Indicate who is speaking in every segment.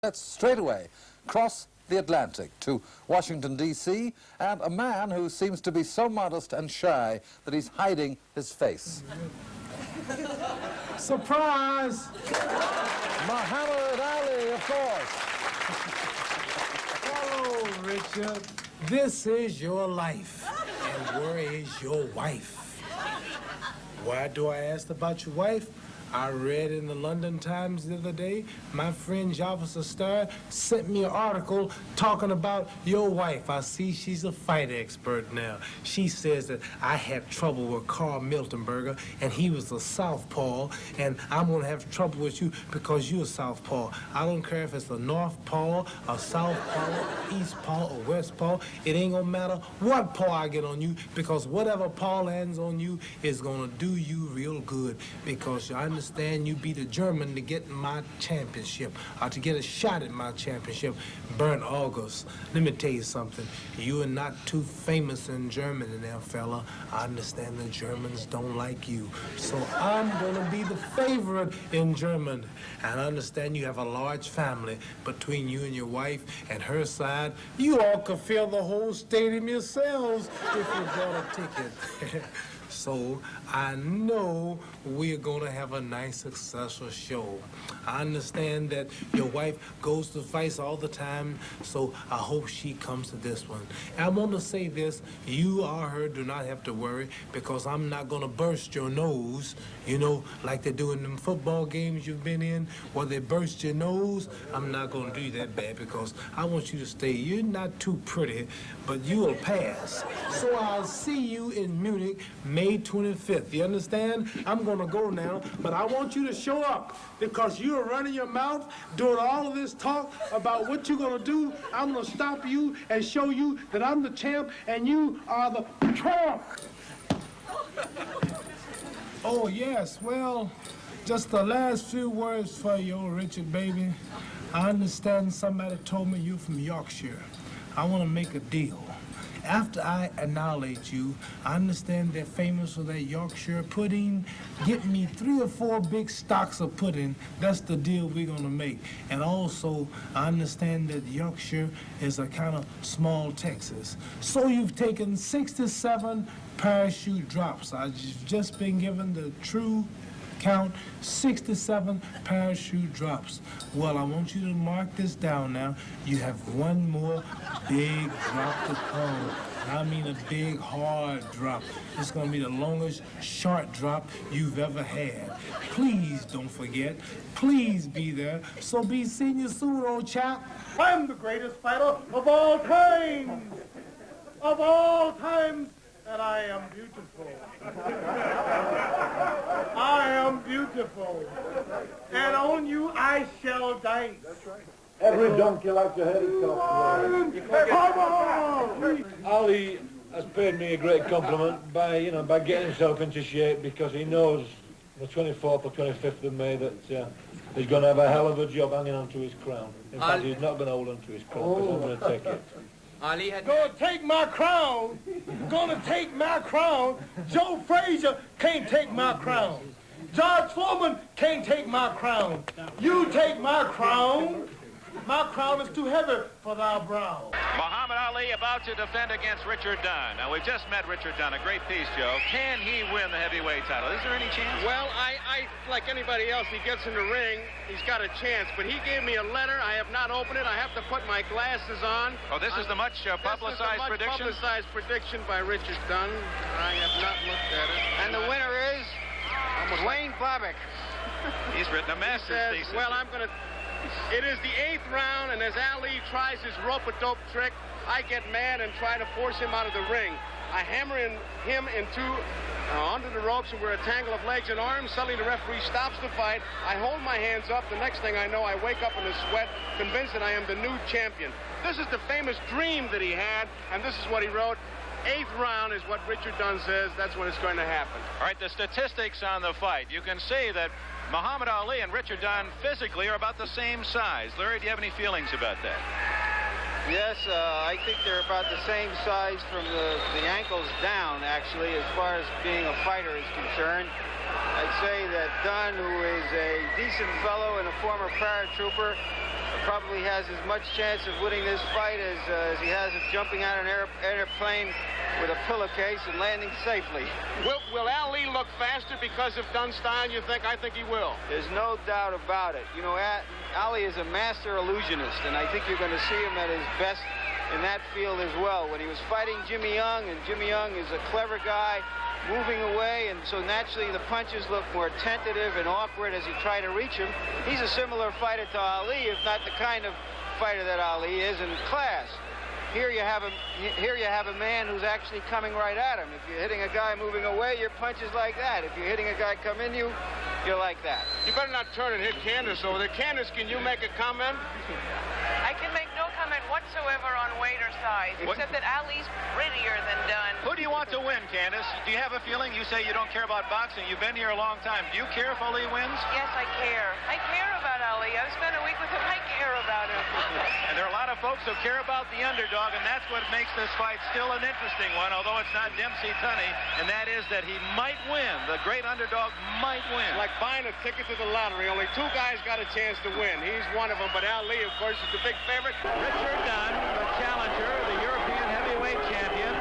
Speaker 1: Let's straight away cross the Atlantic to Washington, D.C., and a man who seems to be so modest and shy that he's hiding his face.
Speaker 2: Surprise!
Speaker 1: Muhammad Ali, of course.
Speaker 2: Hello, Richard. This is your life. And where is your wife? Why do I ask about your wife? I read in the London Times the other day, my friend Officer Starr sent me an article talking about your wife. I see she's a fight expert now. She says that I had trouble with Carl Miltonberger, and he was a southpaw, and I'm going to have trouble with you because you're a southpaw. I don't care if it's a north paw, a south paw, east paw, or west paw. It ain't going to matter what paw I get on you, because whatever paw lands on you is going to do you real good, because I understand you beat a German to get my championship, or to get a shot at my championship. Bernd August, let me tell you something. You are not too famous in Germany now, fella. I understand the Germans don't like you. So I'm going to be the favorite in Germany. And I understand you have a large family between you and your wife and her side. You all could fill the whole stadium yourselves if you bought a ticket. So I know we're going to have a nice, successful show. I understand that your wife goes to fights all the time, so I hope she comes to this one. And I want to say this, you or her do not have to worry, because I'm not going to burst your nose, you know, like they do in them football games you've been in, where they burst your nose. I'm not going to do that bad, because I want you to stay. You're not too pretty, but you'll pass. So I'll see you in Munich, May 25th. You understand? I'm going to go now, but I want you to show up, because you're running your mouth, doing all of this talk about what you're going to do. I'm going to stop you and show you that I'm the champ and you are the tramp. Oh, yes. Well, just the last few words for you, Richard, baby. I understand somebody told me you're from Yorkshire. I want to make a deal. After I annihilate you, I understand they're famous for that Yorkshire pudding. Get me 3 or 4 big stocks of pudding. That's the deal we're going to make. And also, I understand that Yorkshire is a kind of small Texas. So you've taken 67 parachute drops. I've just been given the true count, 67 parachute drops. Well, I want you to mark this down now. You have one more big drop to come. I mean a big, hard drop. It's going to be the longest short drop you've ever had. Please don't forget. Please be there. So be seeing you soon, old chap.
Speaker 3: I'm the greatest fighter of all time. Of all time. And I am beautiful. I am beautiful. And on you I shall dice. That's right.
Speaker 4: Every donkey likes to hurt itself.
Speaker 3: Come on!
Speaker 4: Ali has paid me a great compliment by getting himself into shape, because he knows the 24th or 25th of May that he's going to have a hell of a job hanging on to his crown. In fact, he's not going to hold on to his crown, because I'm going to take it.
Speaker 3: Ali had gonna take my crown. Gonna take my crown. Joe Frazier can't take my crown. George Foreman can't take my crown. You take my crown. My crown is too heavy for thy brow.
Speaker 5: Muhammad Ali about to defend against Richard Dunn. Now, we've just met Richard Dunn. A great piece, Joe. Can he win the heavyweight title? Is there any chance?
Speaker 6: Well, I like anybody else, he gets in the ring, he's got a chance. But he gave me a letter. I have not opened it. I have to put my glasses on.
Speaker 5: Oh, this is the much publicized prediction?
Speaker 6: This is a much publicized prediction by Richard Dunn. I have not looked at it.
Speaker 7: And the winner is Wayne Bobbick.
Speaker 5: He's written a master's thesis.
Speaker 6: Well, it is the 8th round, and as Ali tries his rope-a-dope trick, I get mad and try to force him out of the ring. I hammer him onto the ropes, and we're a tangle of legs and arms. Suddenly the referee stops the fight. I hold my hands up. The next thing I know, I wake up in a sweat, convinced that I am the new champion. This is the famous dream that he had, and this is what he wrote. 8th round is what Richard Dunn says. That's when it's going to happen.
Speaker 5: All right, the statistics on the fight. You can see that Muhammad Ali and Richard Dunn physically are about the same size. Larry, do you have any feelings about that?
Speaker 7: Yes, I think they're about the same size from the ankles down, actually, as far as being a fighter is concerned. I'd say that Dunn, who is a decent fellow and a former paratrooper, probably has as much chance of winning this fight as he has of jumping out of an airplane with a pillowcase and landing safely.
Speaker 6: Will Ali look faster because of Dunn's style, you think? I think he will.
Speaker 7: There's no doubt about it. You know, Ali is a master illusionist, and I think you're going to see him at his best in that field as well. When he was fighting Jimmy Young, and Jimmy Young is a clever guy, moving away, and so naturally the punches look more tentative and awkward as he try to reach him. He's a similar fighter to Ali, if not the kind of fighter that Ali is in class. Here you have a man who's actually coming right at him. If you're hitting a guy moving away, your punch is like that. If you're hitting a guy come in you, you're like that.
Speaker 6: You better not turn and hit Candace over there. Candace, can you make a comment?
Speaker 8: I can make no comment whatsoever on weight or size, except that Ali's prettier than Dunn.
Speaker 5: Who do you want to win, Candace? Do you have a feeling? You say you don't care about boxing. You've been here a long time. Do you care if Ali wins?
Speaker 8: Yes, I care. I care about Ali. I've spent a week with him. I care about him.
Speaker 5: And there are a lot of folks who care about the underdog, and that's what makes this fight still an interesting one, although it's not Dempsey Tunney, and that is that he might win. The great underdog might win.
Speaker 6: Like buying a ticket to the lottery. Only two guys got a chance to win. He's one of them, but Ali, of course, is the big favorite.
Speaker 5: Richard Dunn, the challenger, the European heavyweight champion,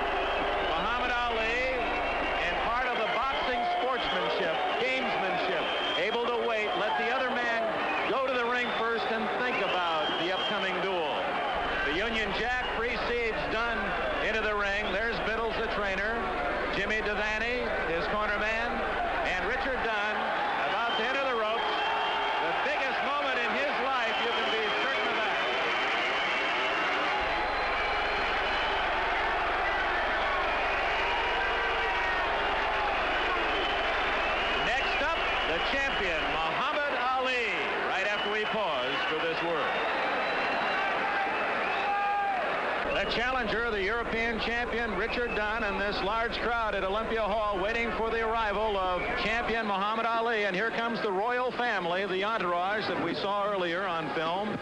Speaker 5: Muhammad Ali, and part of the boxing sportsmanship, gamesmanship, able to wait, let the other man go to the ring first and think about the upcoming duel. The Union Jack precedes Dunn into the ring. There's Biddles, the trainer, Jimmy Devaney, his corner man, and Richard Dunn about to enter the ropes. The biggest moment in his life, you can be certain of that. Next up, the champion, Muhammad Ali, right after we pause for this word. The challenger, the European champion, Richard Dunn, and this large crowd at Olympia Hall waiting for the arrival of champion Muhammad Ali. And here comes the royal family, the entourage that we saw earlier on film.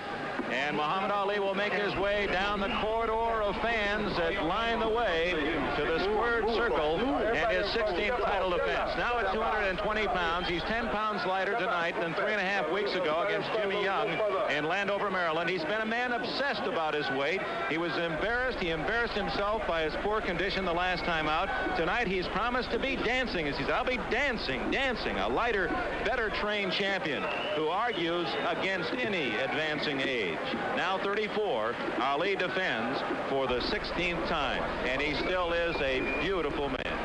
Speaker 5: And Muhammad Ali will make his way down the corridor of fans that line the way to the squared circle and his 16th title defense. Now at 220 pounds, he's 10 pounds lighter tonight than 3.5 weeks ago against Jimmy Young in Landover, Maryland. He's been a man obsessed about his weight. He was embarrassed. He embarrassed himself by his poor condition the last time out. Tonight, he's promised to be dancing. As he says, I'll be dancing. A lighter, better trained champion who argues against any advancing age. Now 34, Ali defends for the 16th time, and he still is a beautiful man.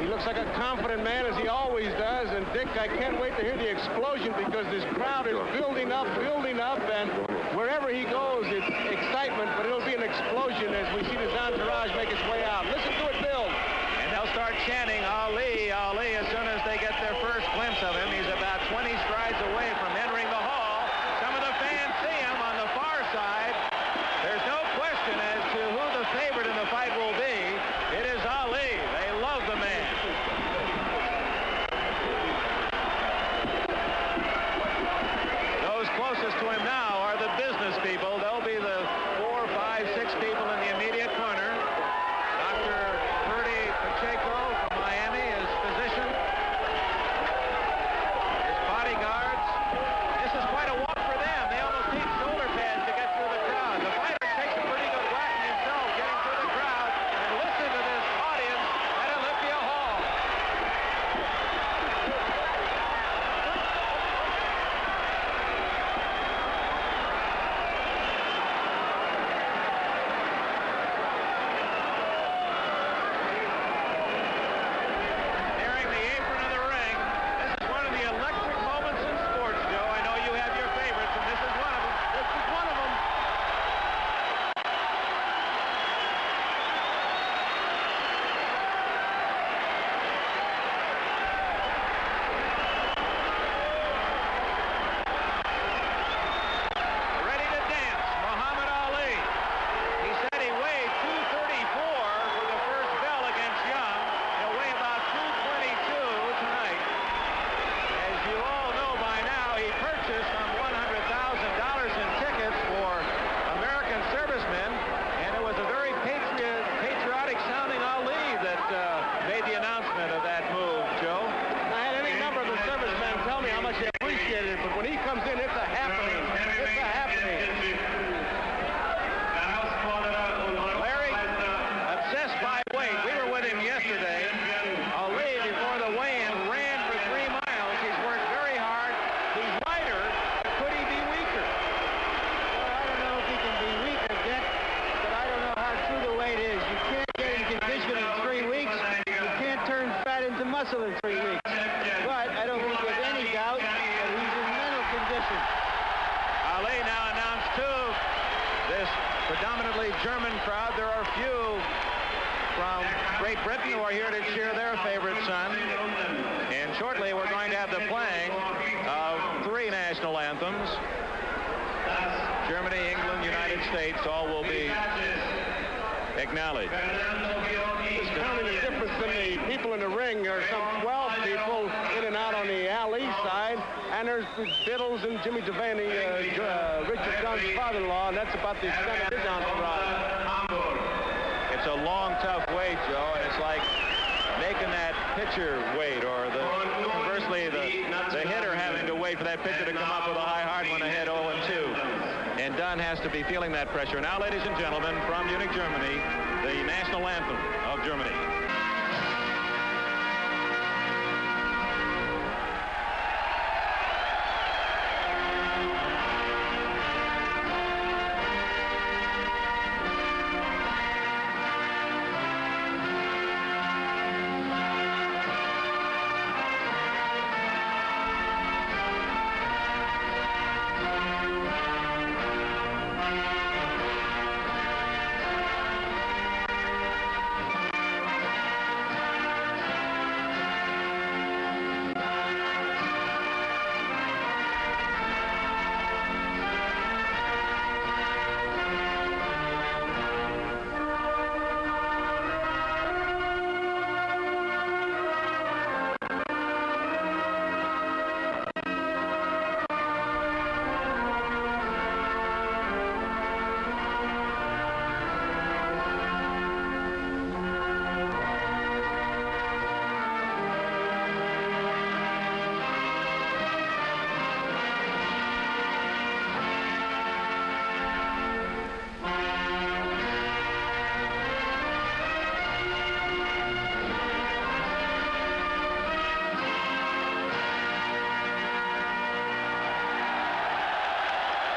Speaker 3: He looks like a confident man, as he always does. And Dick, I can't wait to hear the explosion, because this crowd is building up, and wherever he goes, it's excitement, but it'll be an explosion as we see this entourage make its way out. Listen to it build.
Speaker 5: And they'll start chanting Ali, Ali as soon as they get their first glimpse of him. He's about 20 strides away from entering the hall. Some of the fans see him on the far side. There's no question as to who the favorite in the fight will be. It is Ali. They love the man. Those closest to him now are the business people. They'll be the 4, 5, 6 people in the immediate corner. Dr. Purdy Pacheco from Miami is
Speaker 7: muscle in 3 weeks. But I don't think there's any doubt that he's in mental condition.
Speaker 5: Ali now announced to this predominantly German crowd. There are few from Great Britain who are here to cheer their favorite son. And shortly we're going to have the playing of 3 national anthems. Germany, England, United States, all will be acknowledged.
Speaker 3: Counting the difference in the people in the ring, there are some 12 people in and out on the Ali side, and there's Biddles and Jimmy Devaney, Richard Dunn's father-in-law, and that's about the extent of his entourage.
Speaker 5: It's a long, tough weight, Joe, and it's like making that pitcher wait, or conversely, the hitter having to wait for that pitcher to come up with a high hard one ahead 0-2. And Dunn has to be feeling that pressure. Now, ladies and gentlemen, from Munich, Germany, the national anthem of Germany.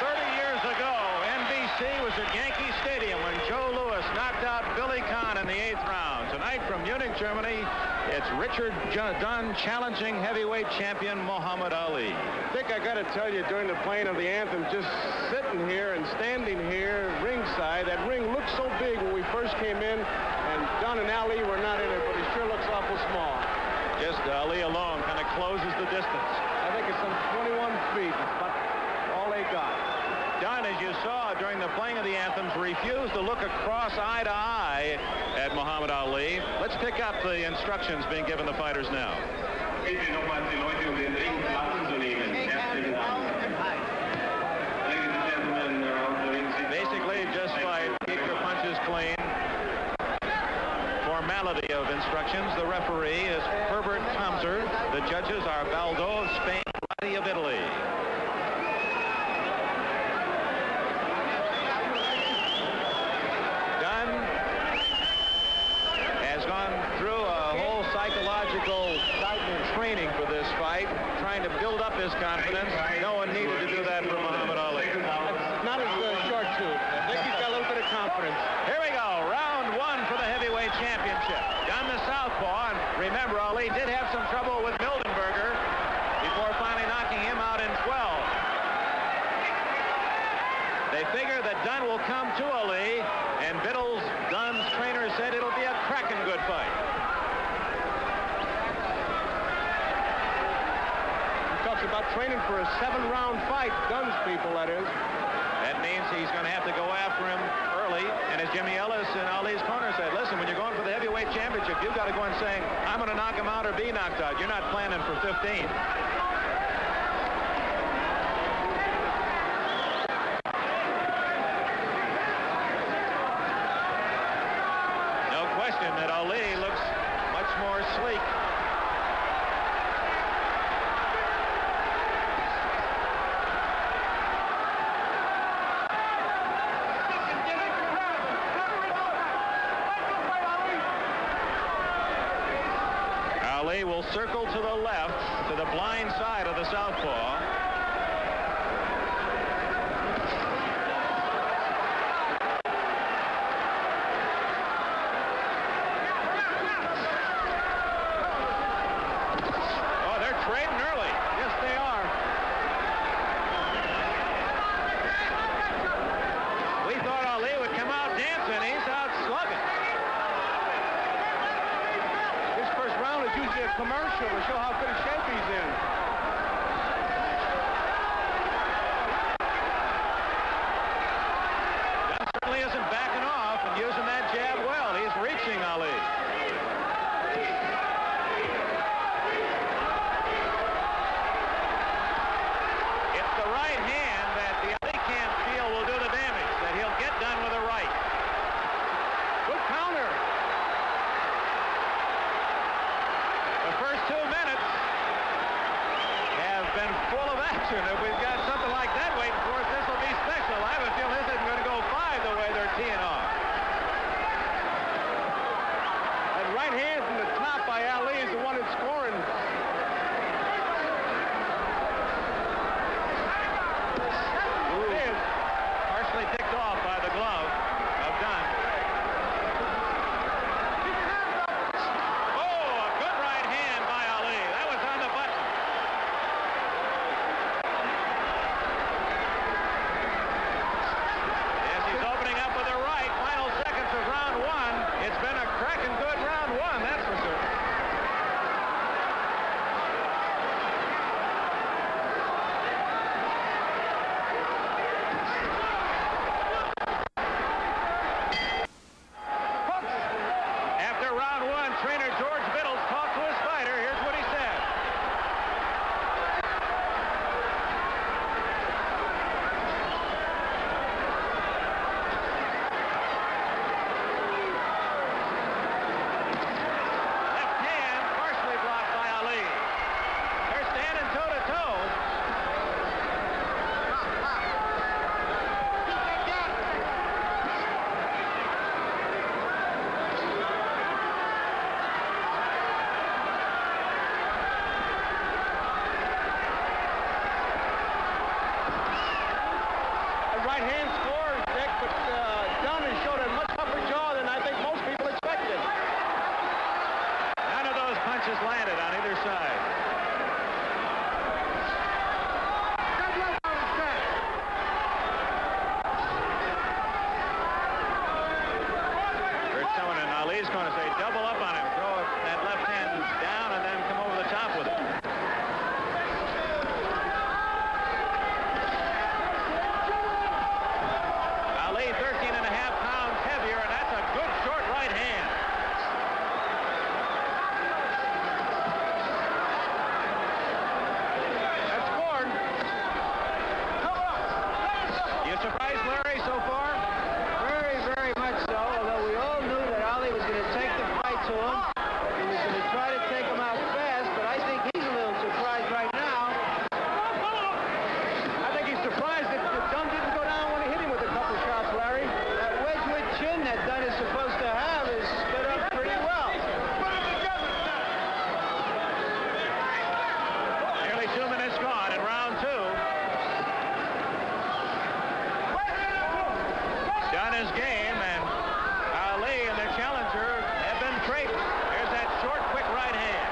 Speaker 5: 30 years ago, NBC was at Yankee Stadium when Joe Louis knocked out Billy Kahn in the 8th round. Tonight from Munich, Germany, it's Richard Dunn challenging heavyweight champion Muhammad Ali.
Speaker 3: Dick, I got to tell you, during the playing of the anthem, just sitting here and standing here ringside, that ring looked so big when we first came in, and Dunn and Ali were not in it, but he sure looks awful small.
Speaker 5: Just Ali alone kind of closes the distance.
Speaker 3: I think it's some 21 feet. It's about all they got.
Speaker 5: Dunn, as you saw during the playing of the anthems, refused to look across eye to eye at Muhammad Ali. Let's pick up the instructions being given the fighters now. Basically, just fight, keep your punches clean. Formality of instructions. The referee is Herbert Tomser. The judges are Baldo of Spain, Roddy of Italy. Dunn has gone through a whole psychological training for this fight, trying to build up his confidence. No one needed to do that for Muhammad Ali.
Speaker 3: Not as short tooth. I think he's got a little bit of confidence.
Speaker 5: Here we go. Round 1 for the heavyweight championship. Dunn the southpaw. And remember, Ali did have some trouble with Mildenberger before finally knocking him out in 12. They figure that Dunn will come to Ali, and Biddles, Dunn's trainer, said it'll be a cracking good fight.
Speaker 3: He talks about training for a 7-round fight. Dunn's people, that is.
Speaker 5: That means he's going to have to go after him early. And as Jimmy Ellis in Ali's corner said, listen, when you're going for the heavyweight championship, you've got to go in saying, I'm going to knock him out or be knocked out. You're not planning for 15. No question that Ali looks much more sleek. Ali will circle to the left, to the blind side of the southpaw.
Speaker 6: picture will show how good a shape he's in.
Speaker 5: Dunn certainly isn't backing off and using that jab well. He's reaching Ali. It's the right hand that the Ali can't feel will do the damage, that he'll get done with a right.
Speaker 6: Good counter.
Speaker 5: The first 2 minutes have been full of action. If we've got something like that waiting for us, this will be special. I have a feeling this isn't going to go 5 the way they're teeing off.
Speaker 6: That right hand from the top by Ali is the one that's scoring.
Speaker 5: It is partially picked off by the glove of Dunn. Oh, a good right hand by Ali. That was on the button. Yes, he's opening up with a right. Final seconds of round 1. It's been a cracking good round 1, that's for certain. After round 1, trainer George Biddles talked to his fighter. Here's what he said. Left hand partially blocked by Ali. They're standing toe-to-toe.
Speaker 6: A right hand scores, Dick, but Dunn has showed a much tougher jaw than I think most people expected.
Speaker 5: None of those punches landed on either side. Heard someone in Ali's going to say double up on him, throw that left hand down and then come over the top with it. Ali 13 and a half pounds heavier, and that's a good short right hand.
Speaker 6: That's scored.
Speaker 5: You surprised, Larry, so far?
Speaker 7: Very, very much so, although we all knew that Ali was going to take the fight to him. He was going to try to take him out fast, but I think he's a little surprised right now.
Speaker 6: I think he's surprised that Dunn didn't go down when he hit him with a couple shots, Larry.
Speaker 7: That wedge-with chin that Dunn is supposed to have is stood up pretty well.
Speaker 5: Nearly 2 minutes gone in round 2. Dunn is game, and Ali and the challenger have been trading. There's that short, quick right hand.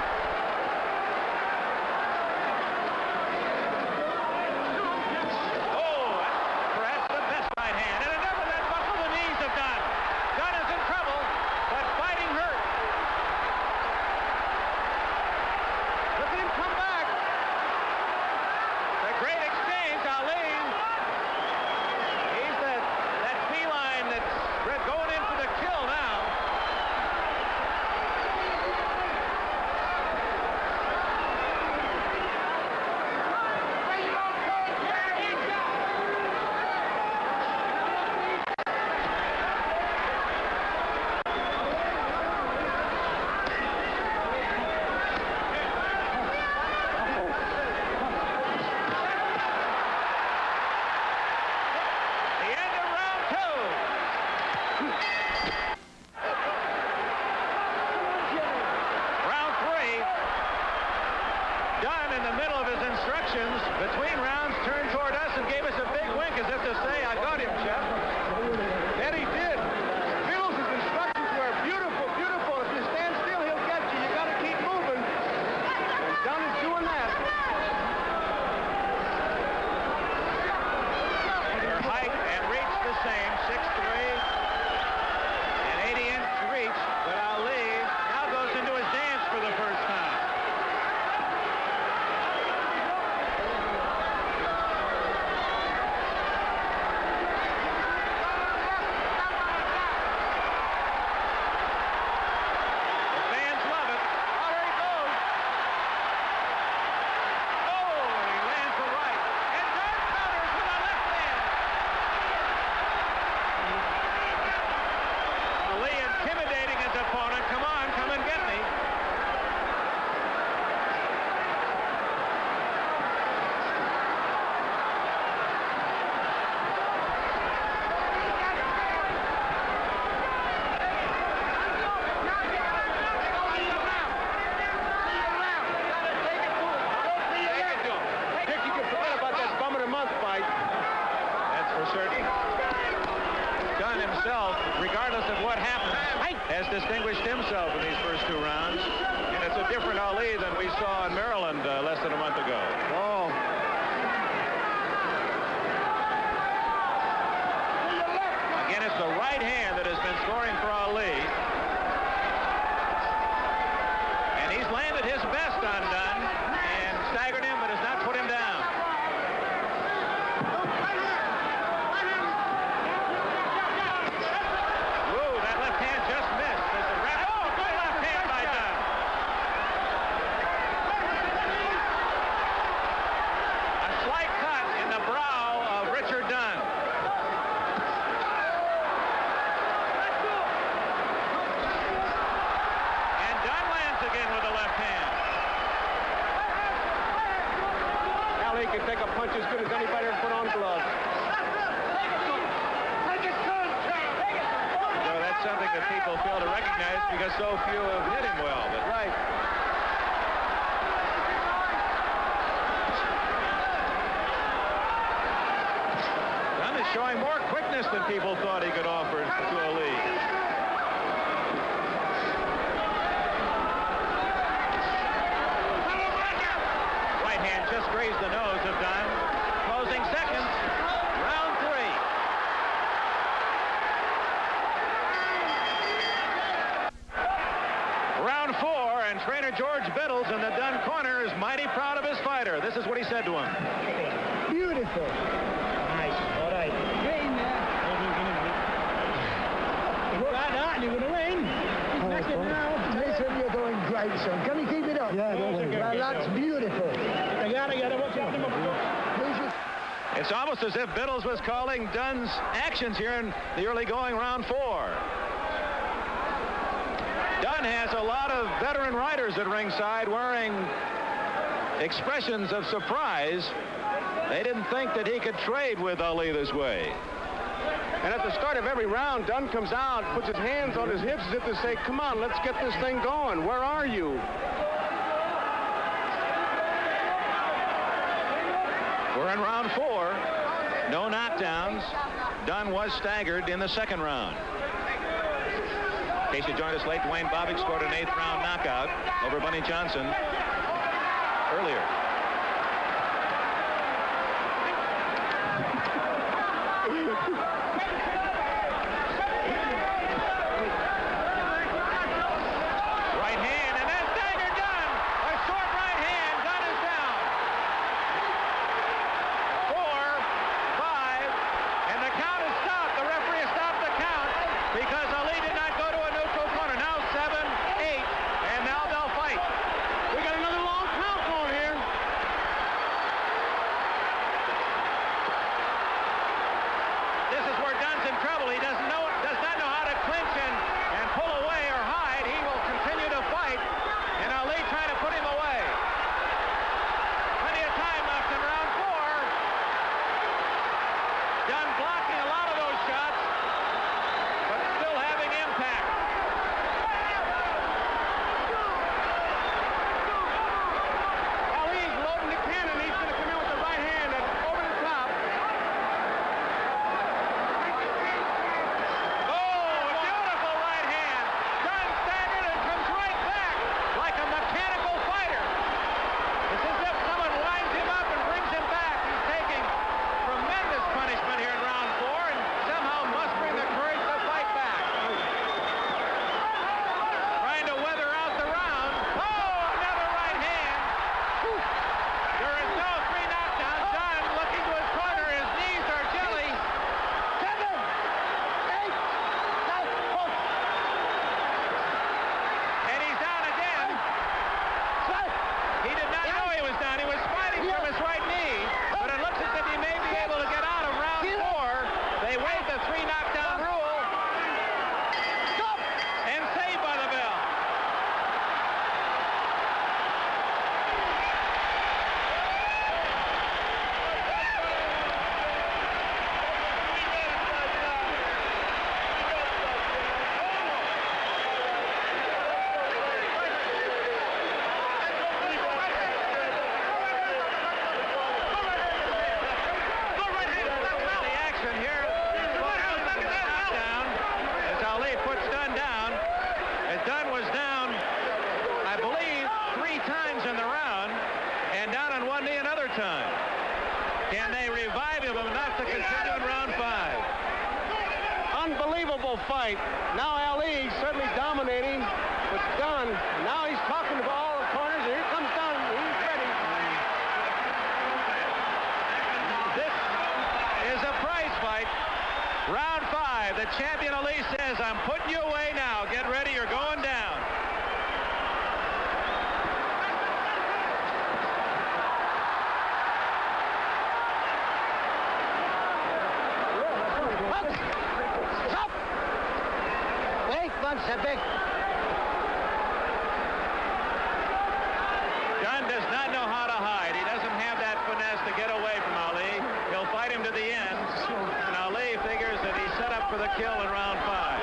Speaker 5: effort. Dunn himself, regardless of what happens, has distinguished himself in these first 2 rounds. And it's a different Ali than we saw in Maryland less than a month ago.
Speaker 3: Oh.
Speaker 5: Again, it's the right hand that has been scoring for Ali. And he's landed his best on Dunn and staggered him, but has not put him down. Whoa, that left hand just missed. There's a good left hand by Dunn. A slight cut in the brow of Richard Dunn. And Dunn lands again with a left hand.
Speaker 3: Ali can take a punch as good as anybody and put on gloves.
Speaker 5: So that's something that people fail to recognize because so few have hit him well. But
Speaker 3: Right.
Speaker 5: Dunn is showing more quickness than people thought he could offer to Ali. Right hand just grazed the nose of Dunn. Closing seconds. Round 3. Round 4, and trainer George Biddles in the Dunn corner is mighty proud of his fighter. This is what he said to him.
Speaker 3: Beautiful. Nice. All right. Getting there. Like that, and you're going to win.
Speaker 9: Listen, you're doing great, son. Can you keep it up? Yeah, well, that's beautiful.
Speaker 3: You gotta get it. What's happening?
Speaker 5: It's almost as if Biddles was calling Dunn's actions here in the early going round 4. Dunn has a lot of veteran riders at ringside wearing expressions of surprise. They didn't think that he could trade with Ali this way.
Speaker 3: And at the start of every round, Dunn comes out, puts his hands on his hips as if to say, come on, let's get this thing going. Where are you?
Speaker 5: We're in round 4. No knockdowns. Dunn was staggered in the second round. In case you joined us late, Dwayne Bobbitt scored an 8th round knockout over Bunny Johnson earlier. Right hand, and then staggered Dunn. A short right hand. Dunn is down. 4, 5, and the count is stopped. The referee has stopped the count because Ali did not go to a neutral corner. Now 7, 8, and now they'll fight.
Speaker 3: We got another long count going here.
Speaker 5: This is where Dunn's in trouble. He does not know how to clinch and pull away or hide. He will continue to fight, and Ali trying to put him away. Plenty of time left in round 4. Dunn blocking a lot of those shots, but still having impact.
Speaker 3: Ali's loading the cannon. He's going to come in with the right hand and over the top.
Speaker 5: Oh, a beautiful right hand. Dunn staggered and comes right back like a mechanical fighter. It's as if someone winds him up and brings him back. He's taking tremendous punishment here in round 4 and somehow mustering the courage to fight back. Trying to weather out the round. Oh, another right hand. There is no 3 knockdowns. Dunn looking to his corner. His knees are jelly.
Speaker 9: 7, 8, 9,
Speaker 5: And he's down again. He did not know he was down. He was fighting from his right knee, but it looks as if he may be able to get out of round 4. They waived the 3 knockdown rule. And saved by the bell. The action here
Speaker 3: Unbelievable fight. Now Ali certainly dominating with Dunn. Now he's talking to all the corners. Here comes Dunn. He's ready.
Speaker 5: This is a prize fight. Round 5. The champion Ali says, I'm putting you away now. Get ready. You're going down. Dunn does not know how to hide. He doesn't have that finesse to get away from Ali. He'll fight him to the end. And Ali figures that he's set up for the kill in round 5.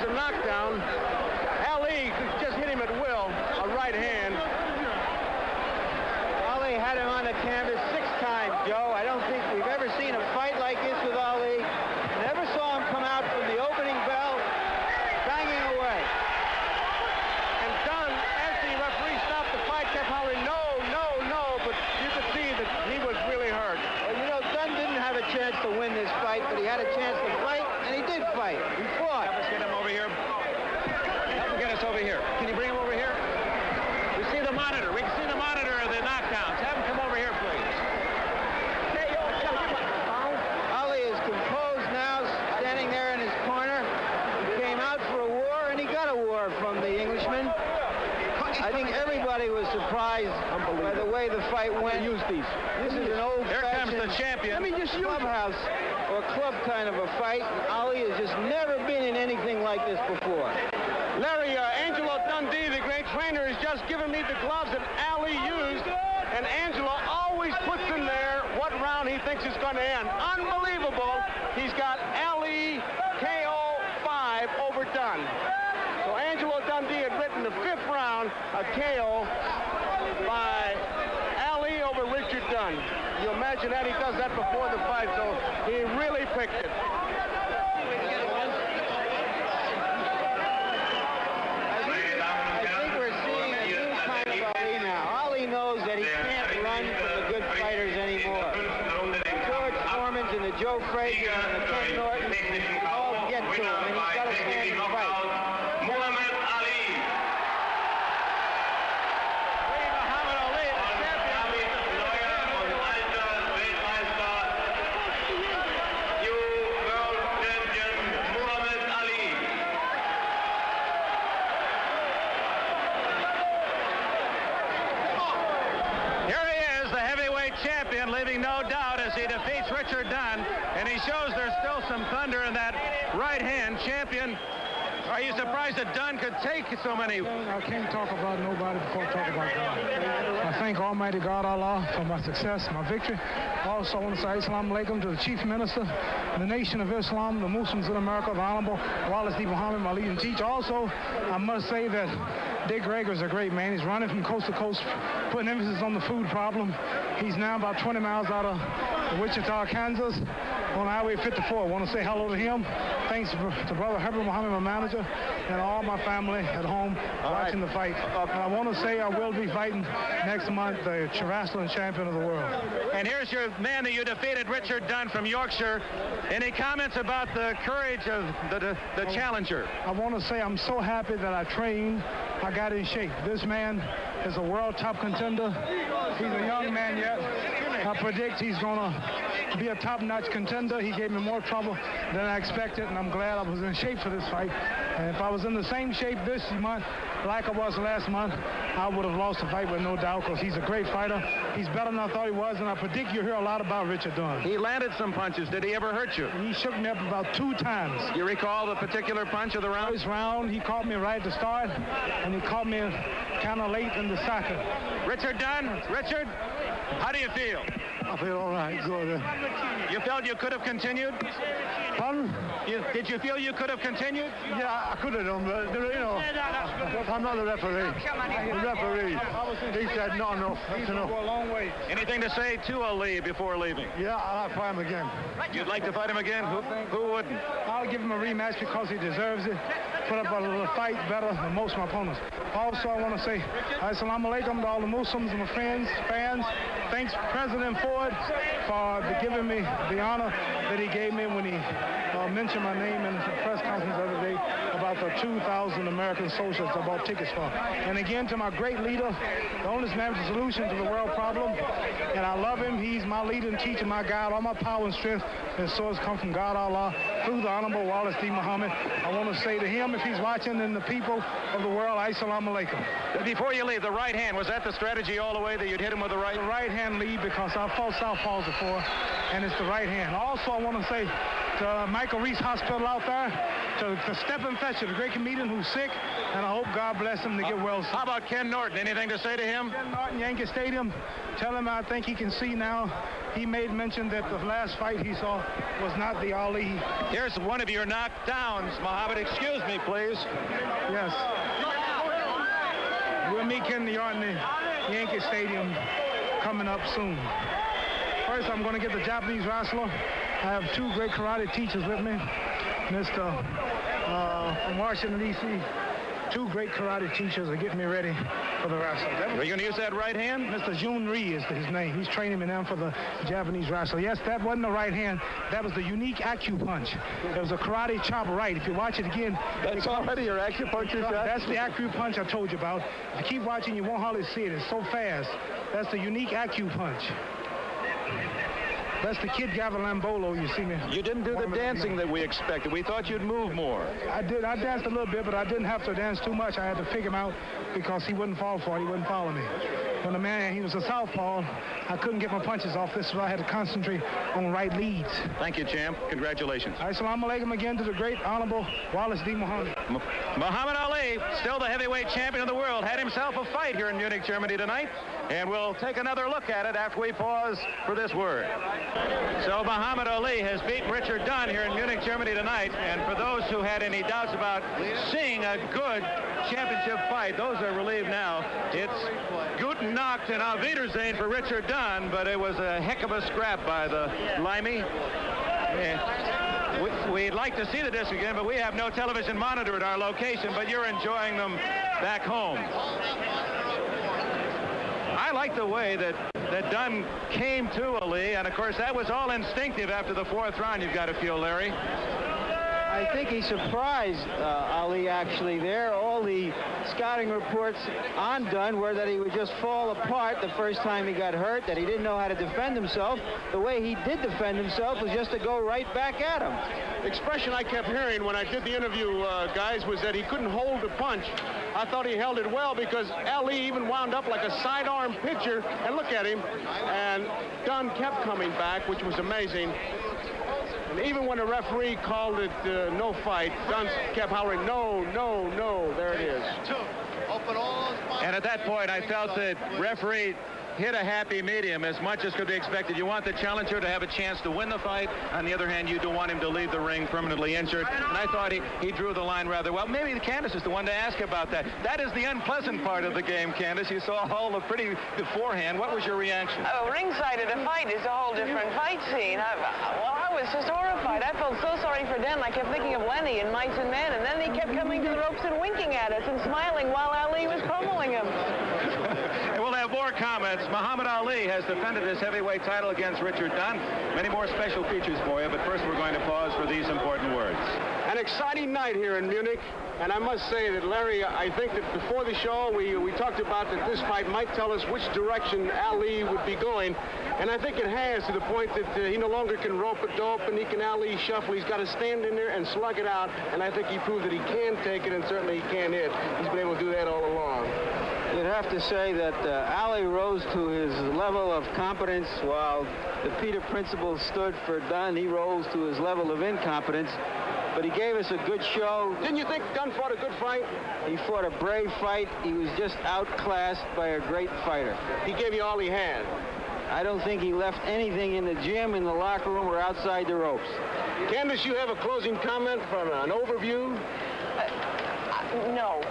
Speaker 3: Knockdown. Ali just hit him at will, a right hand.
Speaker 7: Ali had him on the canvas 6 times, Joe. I don't think we've ever seen a fight like this with Ali. Never saw him come out from the opening bell banging away.
Speaker 3: And Dunn, as the referee stopped the fight, kept hollering, no, no, no, but you could see that he was really hurt.
Speaker 7: Well, you know, Dunn didn't have a chance to win this fight, but he had a chance to fight, and he did fight. He fought.
Speaker 5: Let's get him over here. Help him get us over here. Can you bring him over here? We see the monitor. We can see the monitor of the knockdowns. Have him come over here, please.
Speaker 7: Ali is composed now, standing there in his corner. He came out for a war, and he got a war from the Englishman. I think everybody was surprised by the way the fight went. This is an old-fashioned
Speaker 5: Here comes the champion.
Speaker 7: clubhouse or club kind of a fight. Ali has just never been in anything like this before.
Speaker 3: Larry, Angelo Dundee, the great trainer, has just given me the gloves that Ali used, and Angelo always puts in there what round he thinks is going to end. Unbelievable. He's got Ali KO 5 over Dunn. So
Speaker 6: Dundee had written the 5th round a KO by Ali over Richard Dunn. You imagine that? He does that before the fight, so he really picked it.
Speaker 7: I think we're seeing a new kind of Ali now. Ali knows that he can't run from the good fighters anymore. The George Foremans and the Joe Frazers and the Ken Nortons all get to him, and he's got to stand and fight.
Speaker 5: Champion, leaving no doubt as he defeats Richard Dunn, and he shows there's still some thunder in that right hand. Champion, are you surprised that Dunn could take so many?
Speaker 10: I can't talk about nobody before I talk about God. I thank Almighty God Allah for my success, my victory. Also, I want to say Assalamu alaikum to the Chief Minister, the Nation of Islam, the Muslims in America, the Honorable Wallace D. Muhammad, my leading teacher. Also, I must say that Dick Greger's a great man. He's running from coast to coast, putting emphasis on the food problem. He's now about 20 miles out of Wichita, Kansas, on Highway 54. I want to say hello to him. Thanks to Brother Herbert Muhammad, my manager, and all my family at home watching the fight. And I want to say I will be fighting next month the wrestling champion of the world.
Speaker 5: And here's your man that you defeated, Richard Dunn from Yorkshire. Any comments about the courage of the challenger?
Speaker 10: I want to say I'm so happy that I trained. I got in shape. This man is a world top contender. He's a young man yet. I predict he's going to be a top-notch contender. He gave me more trouble than I expected, and I'm glad I was in shape for this fight. And if I was in the same shape this month like I was last month, I would have lost the fight with no doubt, because he's a great fighter. He's better than I thought he was, and I predict you'll hear a lot about Richard Dunn.
Speaker 5: He landed some punches. Did he ever hurt you?
Speaker 10: He shook me up about 2 times.
Speaker 5: You recall the particular punch of the round?
Speaker 10: First round, he caught me right at the start, and he caught me kind of late in the second.
Speaker 5: Richard Dunn, Richard, how do you feel?
Speaker 10: I feel all right, good.
Speaker 5: You felt you could have continued?
Speaker 10: Pardon?
Speaker 5: Did you feel you could have continued?
Speaker 10: Yeah, I could have done, but, you know, I'm not the referee. The referee, he said, no, that's enough. A long way.
Speaker 5: Anything to say to Ali before leaving?
Speaker 10: Yeah, I'll fight him again.
Speaker 5: You'd like to fight him again? Who wouldn't?
Speaker 10: I'll give him a rematch because he deserves it. Put up a fight better than most of my opponents. Also, I want to say Assalamu alaikum to all the Muslims and my friends, fans. Thanks President Ford for giving me the honor that he gave me when he mentioned my name in the press conference the other day about the 2,000 American soldiers I bought tickets for. And again, to my great leader, the only man with the solution to the world problem. And I love him. He's my leader and teacher, my guide. All my power and strength and source come from God Allah through the Honorable Wallace D. Muhammad. I want to say to him, if he's watching, and the people of the world, Assalamu alaikum.
Speaker 5: Before you leave, the right hand, was that the strategy all the way that you'd hit him with the right?
Speaker 10: The right hand lead, because I've fought southpaws before, and it's the right hand. Also, I want to say to Michael Reese Hospital out there, to Stephen Fetcher, the great comedian who's sick, and I hope God bless him to get well soon.
Speaker 5: How about Ken Norton? Anything to say to him?
Speaker 10: Ken Norton, Yankee Stadium. Tell him I think he can see now. He made mention that the last fight he saw was not the Ali.
Speaker 5: Here's one of your knockdowns, Muhammad. Excuse me, please.
Speaker 10: Yes. We'll meet Ken Norton in Yankee Stadium coming up soon. First, I'm going to get the Japanese wrestler. I have 2 great karate teachers with me. Mr. From Washington, D.C. 2 great karate teachers are getting me ready for the wrestler.
Speaker 5: Are you going to use that right hand?
Speaker 10: Mr. Jun Ree is his name. He's training me now for the Japanese wrestler. Yes, that wasn't the right hand. That was the unique acupunch. It was a karate chop right. If you watch it again...
Speaker 6: That's already your acupuncture shot?
Speaker 10: That's the acupunch I told you about. If you keep watching, you won't hardly see it. It's so fast. That's the unique acupunch. That's the Kid Gavilambolo, you see me.
Speaker 5: You didn't do the dancing that we expected. We thought you'd move more.
Speaker 10: I did. I danced a little bit, but I didn't have to dance too much. I had to figure him out because he wouldn't fall for it. He wouldn't follow me. when the man, he was a southpaw, I couldn't get my punches off. This is why I had to concentrate on right leads.
Speaker 5: Thank you, champ. Congratulations.
Speaker 10: Assalamu alaikum again to the great Honorable Wallace D. Muhammad.
Speaker 5: Muhammad Ali, still the heavyweight champion of the world, had himself a fight here in Munich, Germany tonight, and we'll take another look at it after we pause for this word. So Muhammad Ali has beaten Richard Dunn here in Munich, Germany tonight, and for those who had any doubts about seeing a good championship fight, those are relieved now. It's Guten Nacht and Auf Wiedersehen for Richard Dunn, but it was a heck of a scrap by the Limey. We'd like to see the disc again, but we have no television monitor at our location, but you're enjoying them back home. I like the way that Dunn came to Ali, and of course that was all instinctive after the fourth round, you've got to feel, Larry.
Speaker 7: I think he surprised Ali actually there. All the scouting reports on Dunn were that he would just fall apart the first time he got hurt, that he didn't know how to defend himself. The way he did defend himself was just to go right back at him.
Speaker 6: The expression I kept hearing when I did the interview, guys, was that he couldn't hold the punch. I thought he held it well because Ali even wound up like a sidearm pitcher, and look at him, and Dunn kept coming back, which was amazing. And even when the referee called it no fight, Dunn kept hollering, no, no, no, there it is.
Speaker 5: And at that point, I felt that referee hit a happy medium as much as could be expected. You want the challenger to have a chance to win the fight. On the other hand, you don't want him to leave the ring permanently injured. And I thought he drew the line rather well. Maybe Candace is the one to ask about that. That is the unpleasant part of the game, Candace. You saw all the pretty beforehand. What was your reaction?
Speaker 8: Oh, ringside at a fight is a whole different fight scene. I was just horrified. I felt so sorry for Dunn. I kept thinking of Lenny in Mice and Men, and then he kept coming to the ropes and winking at us and smiling while Ali was pummeling him.
Speaker 5: And we'll have more comments. Muhammad Ali has defended his heavyweight title against Richard Dunn. Many more special features for you, but first we're going to pause for these important words.
Speaker 6: An exciting night here in Munich, and I must say that, Larry, I think that before the show we talked about that this fight might tell us which direction Ali would be going, and I think it has, to the point that he no longer can rope a dope and he can Ali shuffle. He's got to stand in there and slug it out, and I think he proved that he can take it, and certainly he can hit. He's been able to do that all along.
Speaker 7: You'd have to say that Ali rose to his level of competence while the Peter principle stood for Dunn. He rose to his level of incompetence, but he gave us a good show.
Speaker 6: Didn't you think Dunn fought a good fight?
Speaker 7: He fought a brave fight. He was just outclassed by a great fighter.
Speaker 6: He gave you all he had.
Speaker 7: I don't think he left anything in the gym, in the locker room, or outside the ropes.
Speaker 6: Candace, you have a closing comment from an overview?
Speaker 8: No.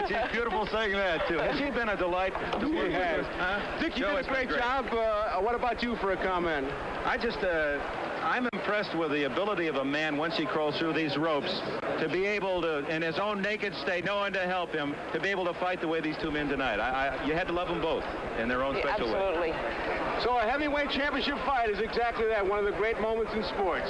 Speaker 5: She's beautiful saying that, too. Has she been a delight to work with?
Speaker 6: Has. Dick, you did a great job. What about you for a comment?
Speaker 5: I'm impressed with the ability of a man, once he crawls through these ropes, to be able to, in his own naked state, no one to help him, to be able to fight the way these two men tonight. You had to love them both in their own special way.
Speaker 8: Absolutely.
Speaker 6: So a heavyweight championship fight is exactly that, one of the great moments in sports.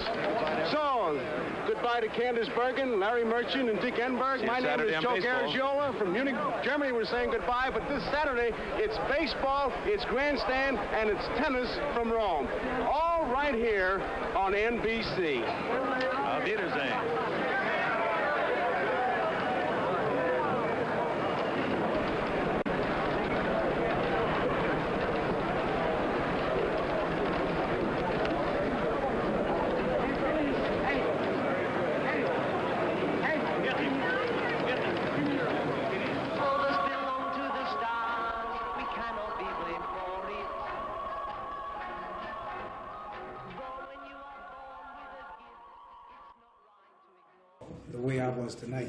Speaker 6: So, goodbye to Candace Bergen, Larry Merchant, and Dick Enberg. My name is Joe Garagiola from Munich, Germany. We're saying goodbye, but this Saturday, it's baseball, it's grandstand, and it's tennis from Rome. All right here on NBC.
Speaker 5: Auf Wiedersehen.
Speaker 10: The way I was tonight.